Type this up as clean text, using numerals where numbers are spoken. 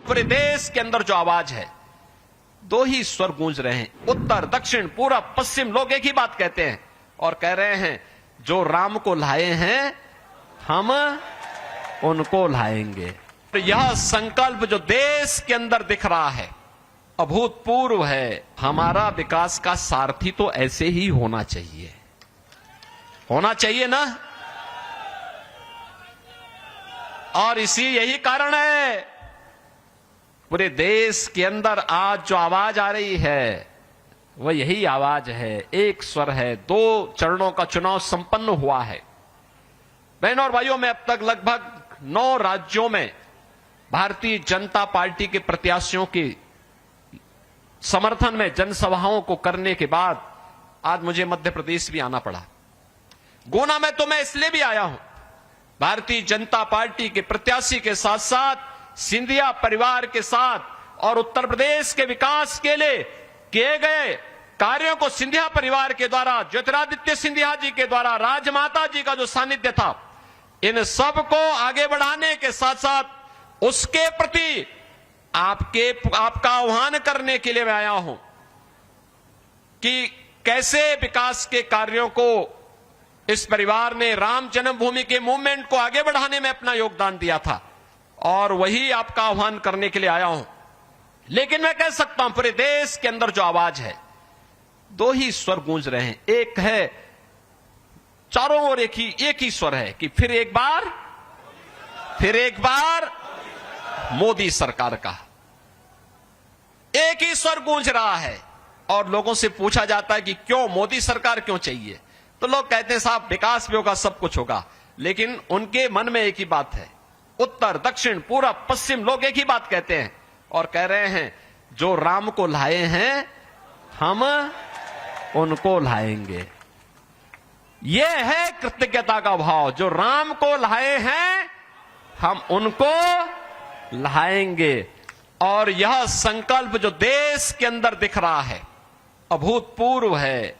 पूरे देश के अंदर जो आवाज है, दो ही स्वर गूंज रहे हैं, उत्तर दक्षिण पूरब पश्चिम। लोग एक ही बात कहते हैं और कह रहे हैं, जो राम को लाए हैं हम उनको लाएंगे। यह संकल्प जो देश के अंदर दिख रहा है अभूतपूर्व है। हमारा विकास का सारथी तो ऐसे ही होना चाहिए, होना चाहिए ना। और यही कारण है पूरे देश के अंदर आज जो आवाज आ रही है वह यही आवाज है, एक स्वर है। 2 चरणों का चुनाव संपन्न हुआ है। बहनों और भाइयों में अब तक लगभग 9 राज्यों में भारतीय जनता पार्टी के प्रत्याशियों के समर्थन में जनसभाओं को करने के बाद आज मुझे मध्य प्रदेश भी आना पड़ा। गुना में तो मैं इसलिए भी आया हूं, भारतीय जनता पार्टी के प्रत्याशी के साथ साथ सिंधिया परिवार के साथ और उत्तर प्रदेश के विकास के लिए किए गए कार्यों को सिंधिया परिवार के द्वारा, ज्योतिरादित्य सिंधिया जी के द्वारा, राजमाता जी का जो सानिध्य था, इन सब को आगे बढ़ाने के साथ साथ उसके प्रति आपका आह्वान करने के लिए मैं आया हूं कि कैसे विकास के कार्यों को इस परिवार ने राम जन्मभूमि के मूवमेंट को आगे बढ़ाने में अपना योगदान दिया था और वही आपका आह्वान करने के लिए आया हूं। लेकिन मैं कह सकता हूं पूरे देश के अंदर जो आवाज है, दो ही स्वर गूंज रहे हैं। एक है चारों ओर एक ही स्वर है कि फिर एक बार मोदी सरकार का एक ही स्वर गूंज रहा है। और लोगों से पूछा जाता है कि क्यों मोदी सरकार क्यों चाहिए, तो लोग कहते हैं साहब विकास भी होगा, सब कुछ होगा। लेकिन उनके मन में एक ही बात है, उत्तर दक्षिण पूरब पश्चिम। लोग एक ही बात कहते हैं और कह रहे हैं, जो राम को लाए हैं हम उनको लाएंगे। यह है कृतज्ञता का भाव। जो राम को लाए हैं हम उनको लाएंगे। और यह संकल्प जो देश के अंदर दिख रहा है अभूतपूर्व है।